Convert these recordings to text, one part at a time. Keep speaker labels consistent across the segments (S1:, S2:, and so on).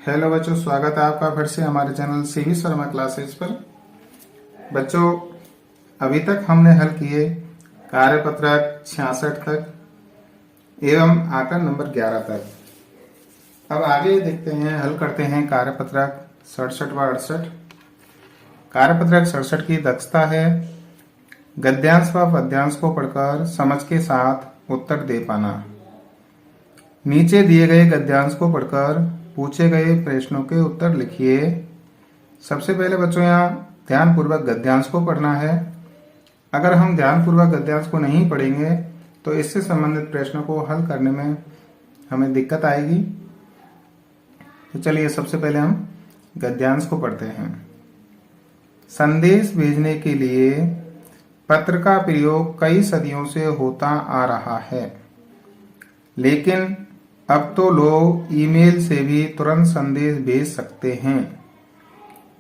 S1: Hello बच्चों, स्वागत है आपका फिर से हमारे चैनल सीवी शर्मा क्लासेस पर। बच्चों, अभी तक हमने हल किए कार्यपत्रक 66 तक एवं आकर नंबर 11 तक। अब आगे देखते हैं, हल करते हैं कार्यपत्रक 67 व 68। कार्यपत्रक 67 की दक्षता है गद्यांश व पद्यांश को पढ़कर समझ के साथ उत्तर दे पाना। नीचे दिए गए गद्यांश को पढ़कर पूछे गए प्रश्नों के उत्तर लिखिए। सबसे पहले बच्चों यहाँ ध्यानपूर्वक गद्यांश को पढ़ना है। अगर हम ध्यानपूर्वक गद्यांश को नहीं पढ़ेंगे तो इससे संबंधित प्रश्नों को हल करने में हमें दिक्कत आएगी। तो चलिए सबसे पहले हम गद्यांश को पढ़ते हैं। संदेश भेजने के लिए पत्र का प्रयोग कई सदियों से होता आ रहा है, लेकिन अब तो लोग ईमेल से भी तुरंत संदेश भेज सकते हैं।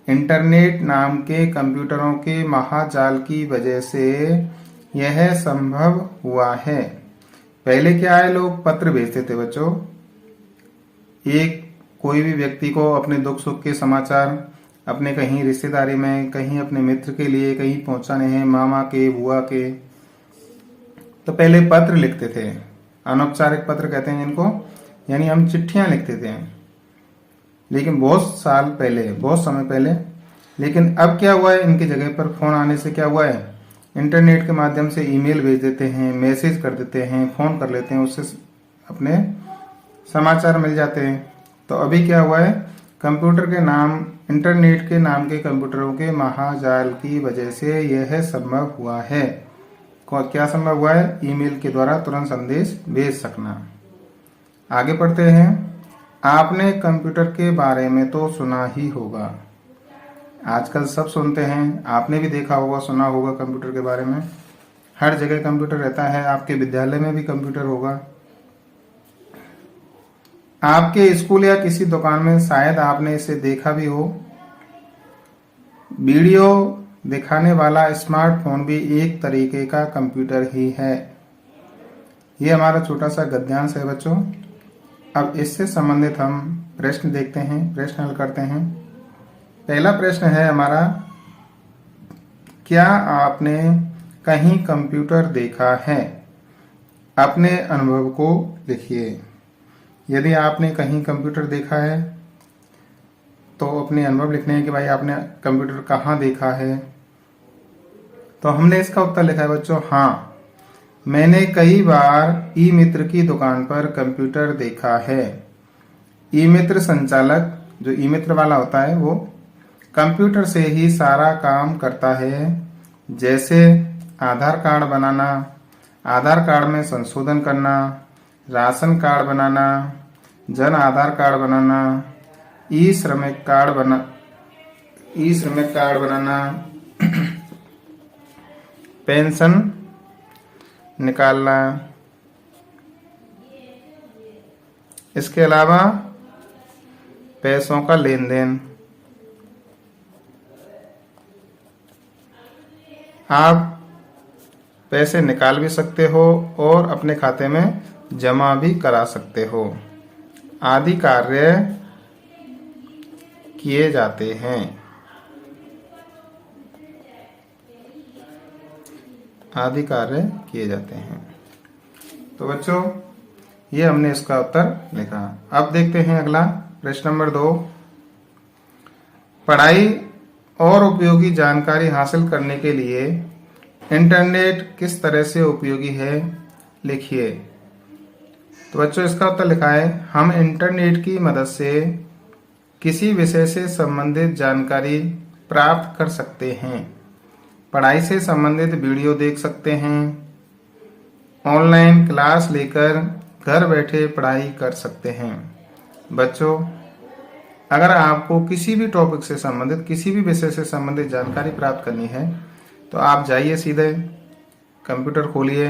S1: इंटरनेट नाम के कंप्यूटरों के महाजाल की वजह से यह संभव हुआ है। पहले क्या है, लोग पत्र भेजते थे बच्चों। एक कोई भी व्यक्ति को अपने दुख सुख के समाचार अपने कहीं रिश्तेदारी में, कहीं अपने मित्र के लिए कहीं पहुंचाने हैं, मामा के, बुआ के, तो पहले पत्र लिखते थे। अनौपचारिक पत्र कहते हैं इनको, यानी हम चिट्ठियां लिखते थे, लेकिन बहुत साल पहले, बहुत समय पहले। लेकिन अब क्या हुआ है, इनकी जगह पर फोन आने से क्या हुआ है, इंटरनेट के माध्यम से ईमेल भेज देते हैं, मैसेज कर देते हैं, फोन कर लेते हैं, उससे अपने समाचार मिल जाते हैं। तो अभी क्या हुआ है, कंप्यूटर के नाम, इंटरनेट के नाम के कंप्यूटरों के महाजाल की वजह से यह संभव हुआ है। क्या संभव हुआ है, ईमेल के द्वारा तुरंत संदेश भेज सकना। आगे पढ़ते हैं। आपने कंप्यूटर के बारे में तो सुना ही होगा। आजकल सब सुनते हैं, आपने भी देखा होगा, सुना होगा कंप्यूटर के बारे में। हर जगह कंप्यूटर रहता है, आपके विद्यालय में भी कंप्यूटर होगा। आपके स्कूल या किसी दुकान में शायद आपने इसे देखा भी हो। वीडियो दिखाने वाला स्मार्टफोन भी एक तरीके का कंप्यूटर ही है। ये हमारा छोटा सा गद्यांश है बच्चों। अब इससे संबंधित हम प्रश्न देखते हैं, प्रश्न हल करते हैं। पहला प्रश्न है हमारा, क्या आपने कहीं कंप्यूटर देखा है? अपने अनुभव को लिखिए। यदि आपने कहीं कंप्यूटर देखा है तो अपने अनुभव लिखने हैं कि भाई आपने कंप्यूटर कहाँ देखा है। तो हमने इसका उत्तर लिखा है बच्चों, हाँ, मैंने कई बार ई मित्र की दुकान पर कंप्यूटर देखा है। ई मित्र संचालक, जो ई मित्र वाला होता है, वो कंप्यूटर से ही सारा काम करता है, जैसे आधार कार्ड बनाना, आधार कार्ड में संशोधन करना, राशन कार्ड बनाना, जन आधार कार्ड बनाना, ई श्रमिक कार्ड बनाना, पेंशन निकालना। इसके अलावा पैसों का लेन देन। आप पैसे निकाल भी सकते हो और अपने खाते में जमा भी करा सकते हो, आदि कार्य किए जाते हैं। आदि कार्य किए जाते हैं। तो बच्चों, ये हमने इसका उत्तर लिखा। अब देखते हैं अगला प्रश्न नंबर 2। पढ़ाई और उपयोगी जानकारी हासिल करने के लिए इंटरनेट किस तरह से उपयोगी है, लिखिए। तो बच्चों, इसका उत्तर लिखा है, हम इंटरनेट की मदद से किसी विषय से संबंधित जानकारी प्राप्त कर सकते हैं। पढ़ाई से संबंधित वीडियो देख सकते हैं, ऑनलाइन क्लास लेकर घर बैठे पढ़ाई कर सकते हैं। बच्चों, अगर आपको किसी भी टॉपिक से संबंधित, किसी भी विषय से संबंधित जानकारी प्राप्त करनी है तो आप जाइए, सीधे कंप्यूटर खोलिए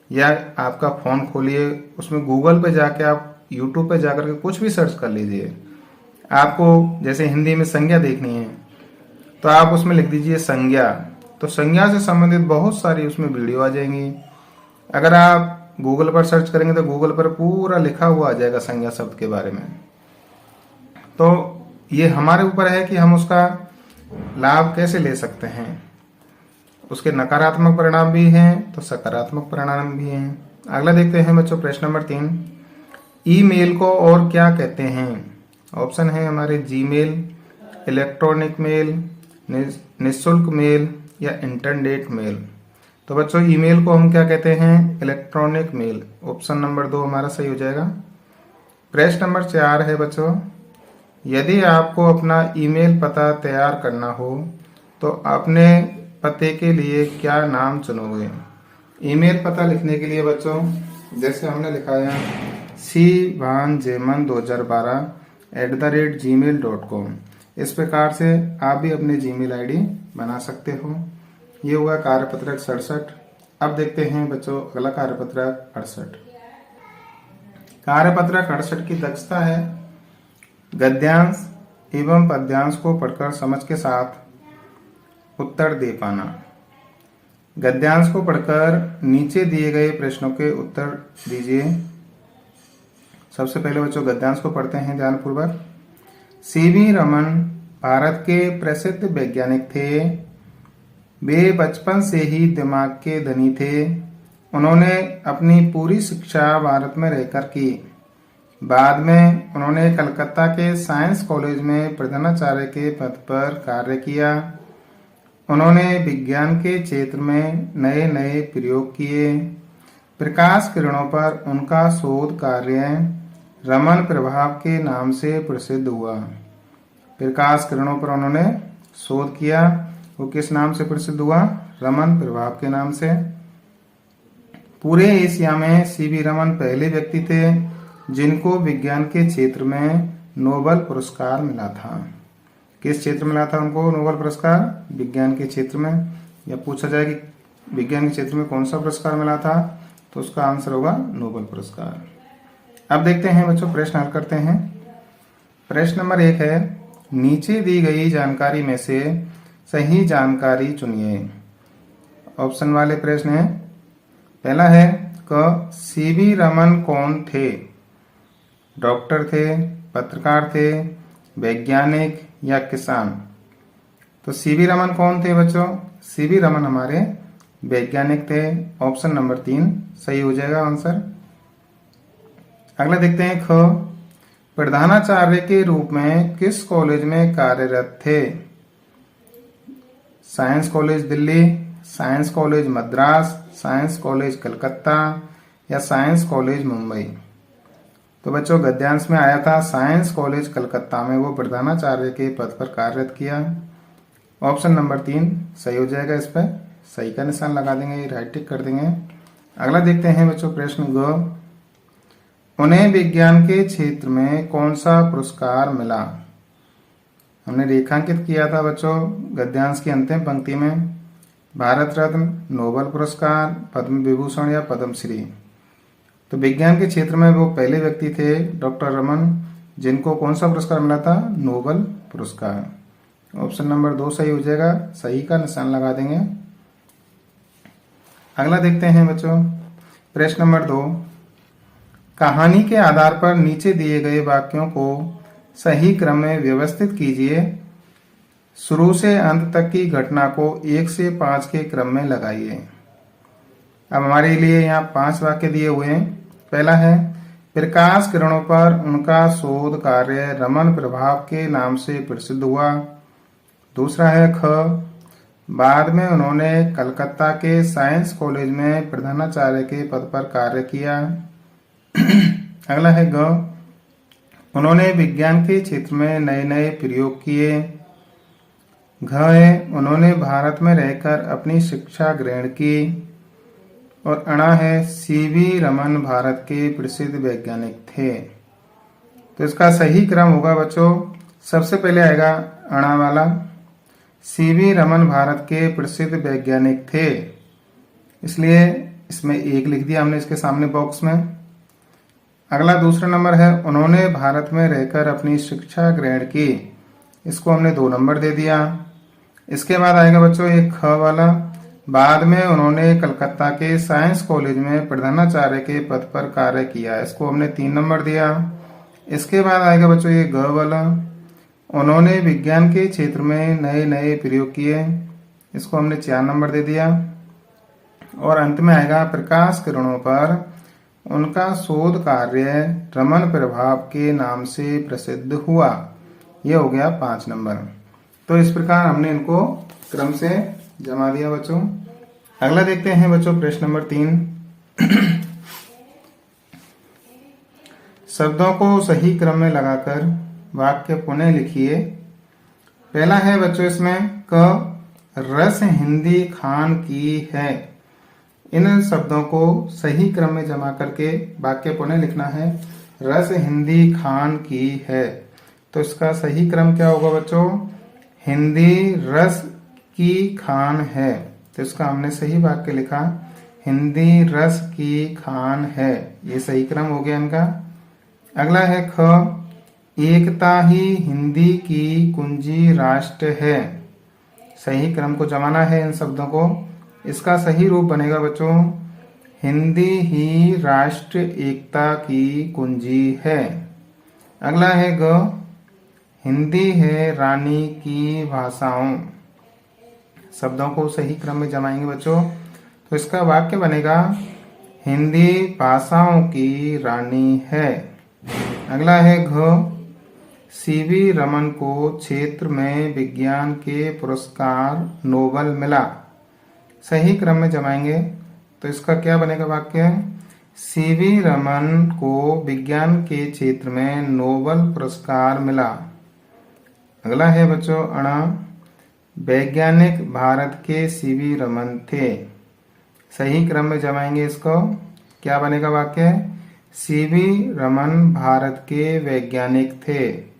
S1: या आपका फ़ोन खोलिए, उसमें गूगल पे जाके आप यूट्यूब पे जाकर के कुछ भी सर्च कर लीजिए। आपको जैसे हिंदी में संज्ञा देखनी है तो आप उसमें लिख दीजिए संज्ञा, तो संज्ञा से संबंधित बहुत सारी उसमें वीडियो आ जाएंगी। अगर आप गूगल पर सर्च करेंगे तो गूगल पर पूरा लिखा हुआ आ जाएगा संज्ञा शब्द के बारे में। तो ये हमारे ऊपर है कि हम उसका लाभ कैसे ले सकते हैं। उसके नकारात्मक परिणाम भी हैं तो सकारात्मक परिणाम भी हैं। अगला देखते हैं बच्चों प्रश्न नंबर 3, ईमेल को और क्या कहते हैं। ऑप्शन है हमारे जीमेल, इलेक्ट्रॉनिक मेल, निःशुल्क मेल या इंटरनेट मेल। तो बच्चों ईमेल को हम क्या कहते हैं, इलेक्ट्रॉनिक मेल। ऑप्शन नंबर 2 हमारा सही हो जाएगा। प्रश्न नंबर 4 है बच्चों, यदि आपको अपना ईमेल पता तैयार करना हो तो अपने पते के लिए क्या नाम चुनोगे। ईमेल पता लिखने के लिए बच्चों जैसे हमने लिखा है cvanjeman2012@gmail.com, इस प्रकार से आप भी अपने जीमेल आईडी बना सकते हो। ये हुआ कार्यपत्रक 67। अब देखते हैं बच्चों अगला कार्यपत्रक 68। कार्यपत्रक 68 की दक्षता है गद्यांश एवं पद्यांश को पढ़कर समझ के साथ उत्तर दे पाना। गद्यांश को पढ़कर नीचे दिए गए प्रश्नों के उत्तर दीजिए। सबसे पहले बच्चों गद्यांश को पढ़ते हैं ध्यानपूर्वक। सीवी रमन भारत के प्रसिद्ध वैज्ञानिक थे। वे बचपन से ही दिमाग के धनी थे। उन्होंने अपनी पूरी शिक्षा भारत में रहकर की। बाद में उन्होंने कलकत्ता के साइंस कॉलेज में प्रधानाचार्य के पद पर कार्य किया। उन्होंने विज्ञान के क्षेत्र में नए नए प्रयोग किए। प्रकाश किरणों पर उनका शोध कार्य रमन प्रभाव के नाम से प्रसिद्ध हुआ। प्रकाश किरणों पर उन्होंने शोध किया, वो किस नाम से प्रसिद्ध हुआ, रमन प्रभाव के नाम से। पूरे एशिया में सीवी रमन पहले व्यक्ति थे जिनको विज्ञान के क्षेत्र में नोबेल पुरस्कार मिला था। किस क्षेत्र में मिला था उनको नोबेल पुरस्कार, विज्ञान के क्षेत्र में। या पूछा जाए कि विज्ञान के क्षेत्र में कौन सा पुरस्कार मिला था, तो उसका आंसर होगा नोबेल पुरस्कार। अब देखते हैं बच्चों प्रश्न हल करते हैं। प्रश्न नंबर 1 है, नीचे दी गई जानकारी में से सही जानकारी चुनिए। ऑप्शन वाले प्रश्न है। पहला है क सीवी रमन कौन थे, डॉक्टर थे, पत्रकार थे, वैज्ञानिक या किसान। तो सीवी रमन कौन थे बच्चों, सीवी रमन हमारे वैज्ञानिक थे। ऑप्शन नंबर 3 सही हो जाएगा आंसर। अगला देखते हैं ख प्रधानाचार्य के रूप में किस कॉलेज में कार्यरत थे। Science college Delhi, science college Madras, science college Calcutta या साइंस कॉलेज मुंबई। तो बच्चों गद्यांश में आया था साइंस कॉलेज कलकत्ता में वो प्रधानाचार्य के पद पर कार्यरत किया। ऑप्शन नंबर 3 सही हो जाएगा। इस पर सही का निशान लगा देंगे, राइट टिक कर देंगे। अगला देखते हैं बच्चों प्रश्न ग, उन्हें विज्ञान के क्षेत्र में कौन सा पुरस्कार मिला। हमने रेखांकित किया था बच्चों गद्यांश की अंतिम पंक्ति में भारत रत्न, नोबेल पुरस्कार, पद्म विभूषण या पद्मश्री। तो विज्ञान के क्षेत्र में वो पहले व्यक्ति थे डॉक्टर रमन जिनको कौन सा पुरस्कार मिला था, नोबेल पुरस्कार। ऑप्शन नंबर 2 सही हो जाएगा, सही का निशान लगा देंगे। अगला देखते हैं बच्चों प्रश्न नंबर 2, कहानी के आधार पर नीचे दिए गए वाक्यों को सही क्रम में व्यवस्थित कीजिए। शुरू से अंत तक की घटना को 1 से 5 के क्रम में लगाइए। अब हमारे लिए यहाँ 5 वाक्य दिए हुए हैं। पहला है प्रकाश किरणों पर उनका शोध कार्य रमन प्रभाव के नाम से प्रसिद्ध हुआ। दूसरा है ख बाद में उन्होंने कलकत्ता के साइंस कॉलेज में प्रधानाचार्य के पद पर कार्य किया। अगला है ग उन्होंने विज्ञान के क्षेत्र में नए नए प्रयोग किए। घ है उन्होंने भारत में रहकर अपनी शिक्षा ग्रहण की। और अणा है सीवी रमन भारत के प्रसिद्ध वैज्ञानिक थे। तो इसका सही क्रम होगा बच्चों, सबसे पहले आएगा अणा वाला, सीवी रमन भारत के प्रसिद्ध वैज्ञानिक थे, इसलिए इसमें 1 लिख दिया हमने इसके सामने बॉक्स में। अगला दूसरा नंबर है उन्होंने भारत में रहकर अपनी शिक्षा ग्रहण की, इसको हमने 2 नंबर दे दिया। इसके बाद आएगा बच्चों एक ख वाला, बाद में उन्होंने कलकत्ता के साइंस कॉलेज में प्रधानाचार्य के पद पर कार्य किया, इसको हमने 3 नंबर दिया। इसके बाद आएगा बच्चों ये ग वाला, उन्होंने विज्ञान के क्षेत्र में नए नए प्रयोग किए, इसको हमने 4 नंबर दे दिया। और अंत में आएगा प्रकाश किरणों पर उनका शोध कार्य रमन प्रभाव के नाम से प्रसिद्ध हुआ, ये हो गया 5 नंबर। तो इस प्रकार हमने इनको क्रम से जमा दिया बच्चों। अगला देखते हैं बच्चों प्रश्न नंबर 3। शब्दों को सही क्रम में लगाकर वाक्य पुनः लिखिए। पहला है बच्चों इसमें क रस हिंदी खान की है। इन शब्दों को सही क्रम में जमा करके वाक्य पुनः लिखना है। रस हिंदी खान की है, तो इसका सही क्रम क्या होगा बच्चों? हिंदी रस की खान है, तो इसका हमने सही वाक्य लिखा, हिंदी रस की खान है, ये सही क्रम हो गया इनका। अगला है ख एकता ही हिंदी की कुंजी राष्ट्र है। सही क्रम को जमाना है इन शब्दों को। इसका सही रूप बनेगा बच्चों हिंदी ही राष्ट्र एकता की कुंजी है। अगला है ग हिंदी है रानी की भाषाओं। शब्दों को सही क्रम में जमाएंगे बच्चों, तो इसका वाक्य बनेगा हिंदी भाषाओं की रानी है। अगला है घ सीवी रमन को क्षेत्र में विज्ञान के पुरस्कार नोबल मिला। सही क्रम में जमाएंगे, तो इसका क्या बनेगा वाक्य? सीवी रमन को विज्ञान के क्षेत्र में नोबल पुरस्कार मिला। अगला है बच्चों अण वैज्ञानिक भारत के सीवी रमन थे। सही क्रम में जमाएंगे इसको, क्या बनेगा वाक्य? सीवी रमन भारत के वैज्ञानिक थे।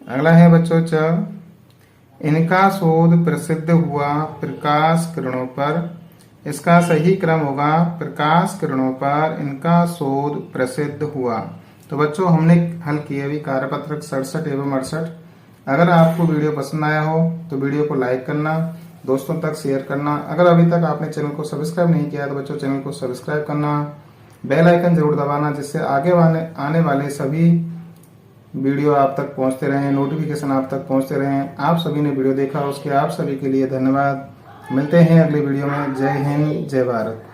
S1: अगला है बच्चों च इनका शोध प्रसिद्ध हुआ प्रकाश किरणों पर। इसका सही क्रम होगा प्रकाश किरणों पर इनका शोध प्रसिद्ध हुआ। तो बच्चों हमने हल किए अभी कार्यपत्रक 67 एवं 68। अगर आपको वीडियो पसंद आया हो तो वीडियो को लाइक करना, दोस्तों तक शेयर करना। अगर अभी तक आपने चैनल को सब्सक्राइब नहीं किया तो बच्चों चैनल को सब्सक्राइब करना, बेल आइकन जरूर दबाना, जिससे आगे आने वाले सभी वीडियो आप तक पहुंचते रहें, नोटिफिकेशन आप तक पहुंचते रहें। आप सभी ने वीडियो देखा उसके आप सभी के लिए धन्यवाद। मिलते हैं अगले वीडियो में। जय हिंद, जय भारत।